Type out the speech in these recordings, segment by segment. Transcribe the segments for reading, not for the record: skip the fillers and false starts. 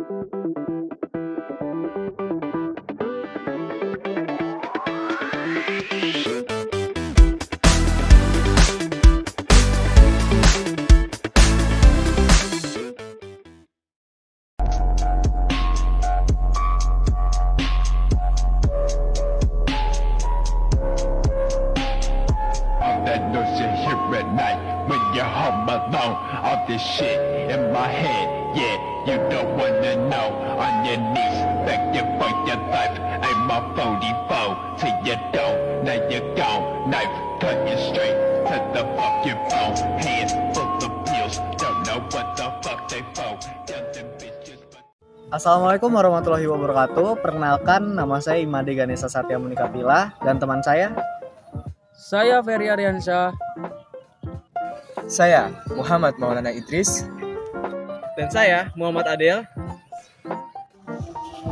That notion here at night when you're home alone. All this shit in my head, yeah, you don't wanna know. On your knees, begging for your life. I'm a 44 till you don't. Now you're gone, knife cutting straight to the fucking bone. Hands full of pills, don't know what the fuck they for. Young bitches. Assalamualaikum warahmatullahi wabarakatuh. Perkenalkan, nama saya Imade Ganesha Satya Munikapila dan teman Saya Ferry Aryansyah. Saya Muhammad Maulana Idris. dan saya Muhammad Adel.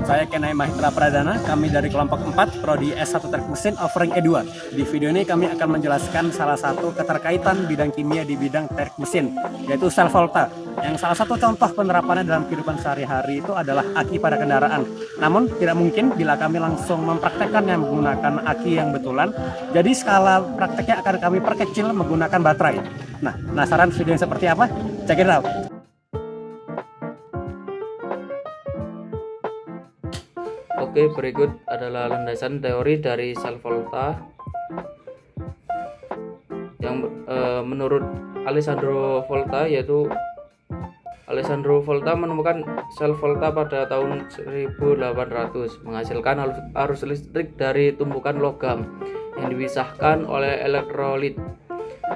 Saya Kenai Mahitra Pradana, kami dari kelompok 4 Prodi S1 Teknik Mesin offering E2. Di video ini kami akan menjelaskan salah satu keterkaitan bidang kimia di bidang teknik mesin, yaitu sel volta. Yang salah satu contoh penerapannya dalam kehidupan sehari-hari itu adalah aki pada kendaraan. Namun tidak mungkin bila kami langsung mempraktekkannya menggunakan aki yang betulan. Jadi skala prakteknya akan kami perkecil menggunakan baterai. Nah, penasaran video yang seperti apa? Check it out! Oke, berikut adalah landasan teori dari sel volta yang menurut Alessandro Volta, yaitu Alessandro Volta menemukan sel volta pada tahun 1800 menghasilkan arus listrik dari tumpukan logam yang dipisahkan oleh elektrolit.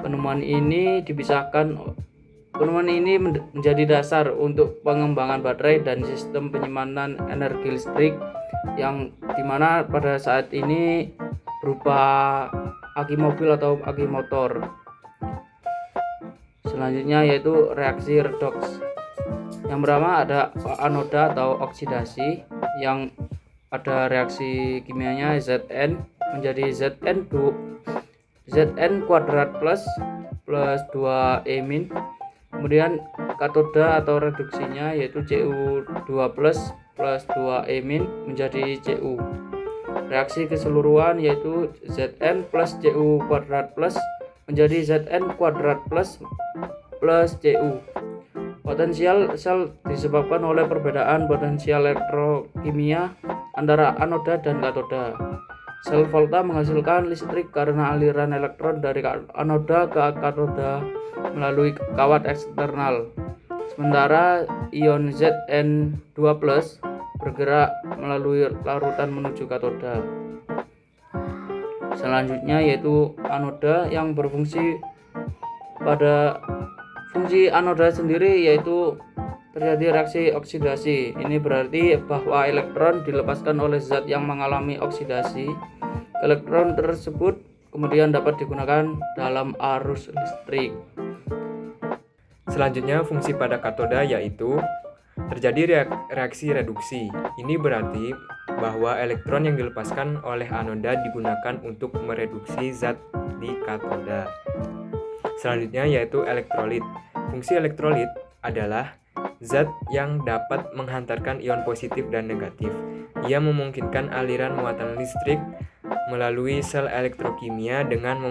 Penemuan ini menjadi dasar untuk pengembangan baterai dan sistem penyimpanan energi listrik yang dimana pada saat ini berupa aki mobil atau aki motor. Selanjutnya yaitu reaksi redoks. Yang pertama ada anoda atau oksidasi, yang ada reaksi kimianya Zn menjadi Zn kuadrat plus 2E min. Kemudian katoda atau reduksinya yaitu Cu2 plus 2E min menjadi Cu. Reaksi keseluruhan yaitu Zn plus Cu kuadrat plus menjadi Zn kuadrat plus Cu. Potensial sel disebabkan oleh perbedaan potensial elektrokimia antara anoda dan katoda. Sel volta menghasilkan listrik karena aliran elektron dari anoda ke katoda melalui kawat eksternal. Sementara ion Zn2+ bergerak melalui larutan menuju katoda. Selanjutnya yaitu anoda yang berfungsi. Pada fungsi anoda sendiri yaitu terjadi reaksi oksidasi. Ini berarti bahwa elektron dilepaskan oleh zat yang mengalami oksidasi. Elektron tersebut kemudian dapat digunakan dalam arus listrik. Selanjutnya fungsi pada katoda yaitu terjadi reaksi reduksi. Ini berarti bahwa elektron yang dilepaskan oleh anoda digunakan untuk mereduksi zat di katoda. Selanjutnya yaitu elektrolit. Fungsi elektrolit adalah zat yang dapat menghantarkan ion positif dan negatif. Ia memungkinkan aliran muatan listrik melalui sel elektrokimia dengan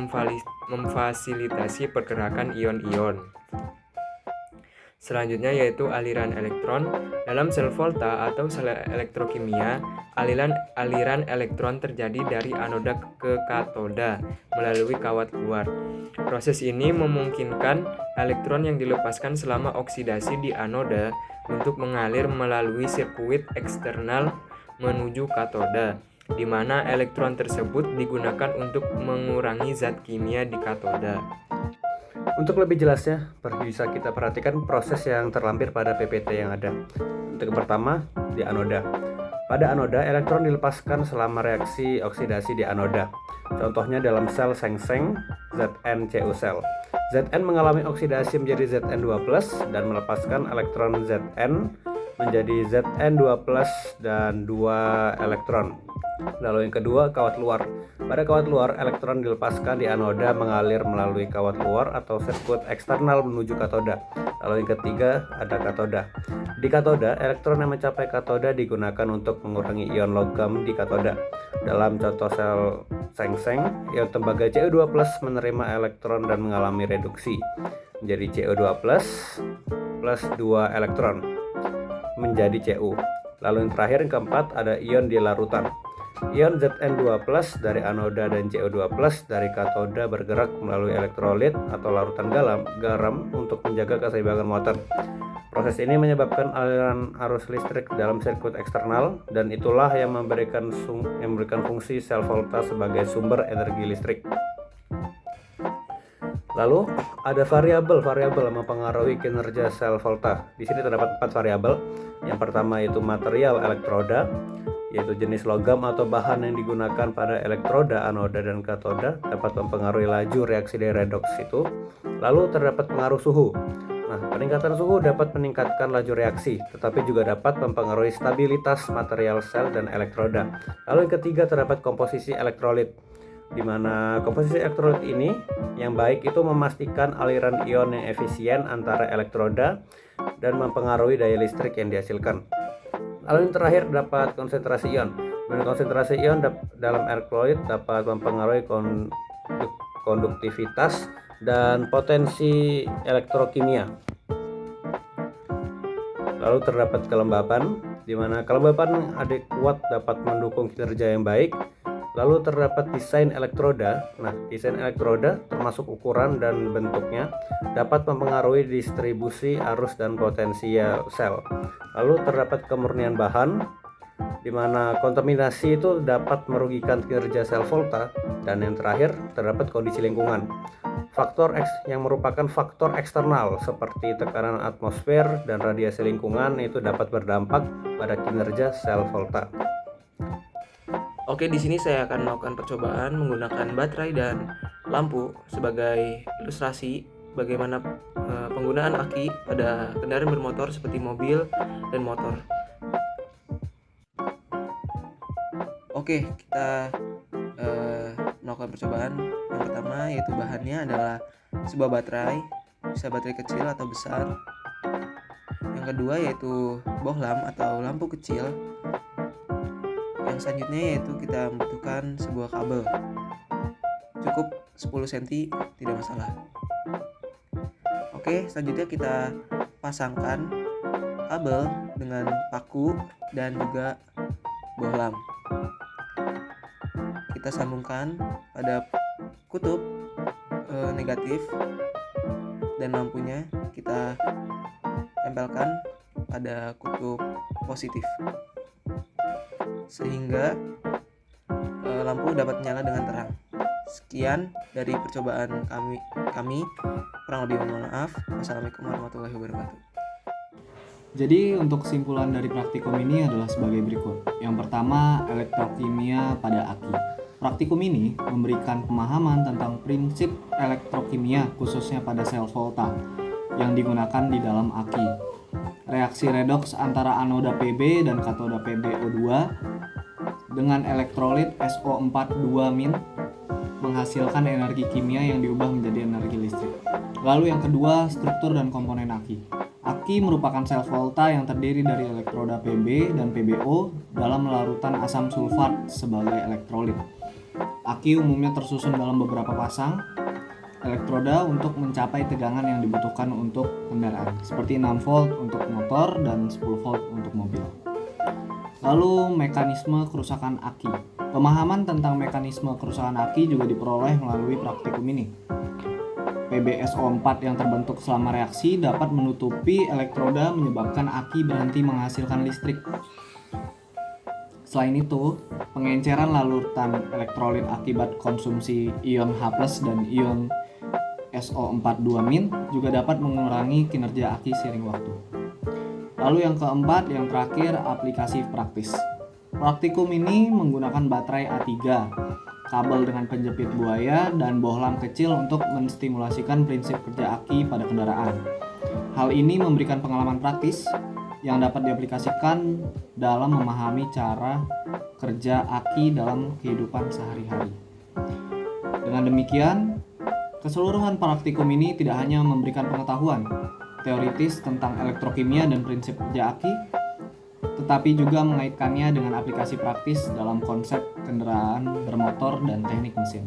memfasilitasi pergerakan ion-ion. Selanjutnya yaitu aliran elektron. Dalam sel volta atau sel elektrokimia, aliran elektron terjadi dari anoda ke katoda melalui kawat luar. Proses ini memungkinkan elektron yang dilepaskan selama oksidasi di anoda untuk mengalir melalui sirkuit eksternal menuju katoda, di mana elektron tersebut digunakan untuk mengurangi zat kimia di katoda. Untuk lebih jelasnya, bisa kita perhatikan proses yang terlampir pada PPT yang ada. Untuk yang pertama, di anoda. Pada anoda, elektron dilepaskan selama reaksi oksidasi di anoda. Contohnya dalam sel sengseng ZnCu sel. Zn mengalami oksidasi menjadi Zn2+ dan melepaskan elektron Zn menjadi Zn2+ dan 2 elektron. Lalu yang kedua, kawat luar. Pada kawat luar, elektron dilepaskan di anoda mengalir melalui kawat luar atau sirkuit eksternal menuju katoda. Lalu yang ketiga, ada katoda. Di katoda, elektron yang mencapai katoda digunakan untuk mengurangi ion logam di katoda. Dalam contoh sel sengseng, ion tembaga Cu2+ menerima elektron dan mengalami reduksi menjadi Cu2+ plus 2 elektron menjadi Cu. Lalu yang terakhir, yang keempat, ada ion di larutan. Ion Zn2+ dari anoda dan Cu2+ dari katoda bergerak melalui elektrolit atau larutan garam untuk menjaga keseimbangan muatan. Proses ini menyebabkan aliran arus listrik dalam sirkuit eksternal, dan itulah yang memberikan fungsi sel volta sebagai sumber energi listrik. Lalu ada variabel yang mempengaruhi kinerja sel volta. Di sini terdapat 4 variabel. Yang pertama yaitu material elektroda, yaitu jenis logam atau bahan yang digunakan pada elektroda, anoda, dan katoda dapat mempengaruhi laju reaksi dari redoks itu. Lalu terdapat pengaruh suhu. Nah, peningkatan suhu dapat meningkatkan laju reaksi, tetapi juga dapat mempengaruhi stabilitas material sel dan elektroda. Lalu yang ketiga, terdapat komposisi elektrolit, di mana komposisi elektrolit ini yang baik itu memastikan aliran ion yang efisien antara elektroda dan mempengaruhi daya listrik yang dihasilkan. Lalu yang terakhir, dapat konsentrasi ion. Dan konsentrasi ion dalam elektrolit dapat mempengaruhi konduktivitas dan potensi elektrokimia. Lalu terdapat kelembapan, di mana kelembapan adekuat dapat mendukung kinerja yang baik. Lalu terdapat desain elektroda. Nah, desain elektroda termasuk ukuran dan bentuknya dapat mempengaruhi distribusi arus dan potensial sel. Lalu terdapat kemurnian bahan, di mana kontaminasi itu dapat merugikan kinerja sel volta. Dan yang terakhir, terdapat kondisi lingkungan. Faktor X yang merupakan faktor eksternal seperti tekanan atmosfer dan radiasi lingkungan itu dapat berdampak pada kinerja sel volta. Oke, di sini saya akan melakukan percobaan menggunakan baterai dan lampu sebagai ilustrasi bagaimana penggunaan aki pada kendaraan bermotor seperti mobil dan motor. Oke, kita melakukan percobaan. Yang pertama yaitu bahannya adalah sebuah baterai, bisa baterai kecil atau besar. Yang kedua yaitu bohlam atau lampu kecil. Yang selanjutnya yaitu kita membutuhkan sebuah kabel, cukup 10 cm, tidak masalah. Oke, selanjutnya kita pasangkan kabel dengan paku dan juga bohlam. Kita sambungkan pada kutub negatif dan lampunya kita tempelkan pada kutub positif, sehingga lampu dapat menyala dengan terang. Sekian dari percobaan kami. Kurang lebih mohon maaf. Wassalamualaikum warahmatullahi wabarakatuh. Jadi untuk kesimpulan dari praktikum ini adalah sebagai berikut. Yang pertama, elektrokimia pada aki. Praktikum ini memberikan pemahaman tentang prinsip elektrokimia khususnya pada sel volta yang digunakan di dalam aki. Reaksi redoks antara anoda Pb dan katoda PbO2 dengan elektrolit SO4 2- menghasilkan energi kimia yang diubah menjadi energi listrik. Lalu yang kedua, struktur dan komponen aki. Aki merupakan sel volta yang terdiri dari elektroda Pb dan PbO dalam larutan asam sulfat sebagai elektrolit. Aki umumnya tersusun dalam beberapa pasang elektroda untuk mencapai tegangan yang dibutuhkan untuk kendaraan, seperti 6 volt untuk motor dan 10 volt untuk mobil. Lalu mekanisme kerusakan aki. Pemahaman tentang mekanisme kerusakan aki juga diperoleh melalui praktikum ini. PbSO4 yang terbentuk selama reaksi dapat menutupi elektroda menyebabkan aki berhenti menghasilkan listrik. Selain itu, pengenceran larutan elektrolit akibat konsumsi ion H+ dan ion SO4 2- juga dapat mengurangi kinerja aki seiring waktu. Lalu yang keempat, yang terakhir, aplikasi praktis. Praktikum ini menggunakan baterai A3, kabel dengan penjepit buaya, dan bohlam kecil untuk menstimulasikan prinsip kerja aki pada kendaraan. Hal ini memberikan pengalaman praktis yang dapat diaplikasikan dalam memahami cara kerja aki dalam kehidupan sehari-hari. Dengan demikian, keseluruhan praktikum ini tidak hanya memberikan pengetahuan teoritis tentang elektrokimia dan prinsip kerja aki, tetapi juga mengaitkannya dengan aplikasi praktis dalam konsep kendaraan bermotor dan teknik mesin.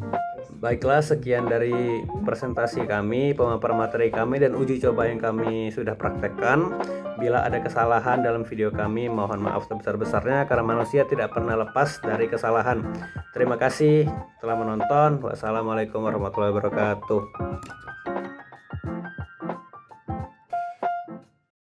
Baiklah, sekian dari presentasi kami, pemaparan materi kami, dan uji coba yang kami sudah praktekkan. Bila ada kesalahan dalam video kami, mohon maaf sebesar-besarnya karena manusia tidak pernah lepas dari kesalahan. Terima kasih telah menonton. Wassalamualaikum warahmatullahi wabarakatuh.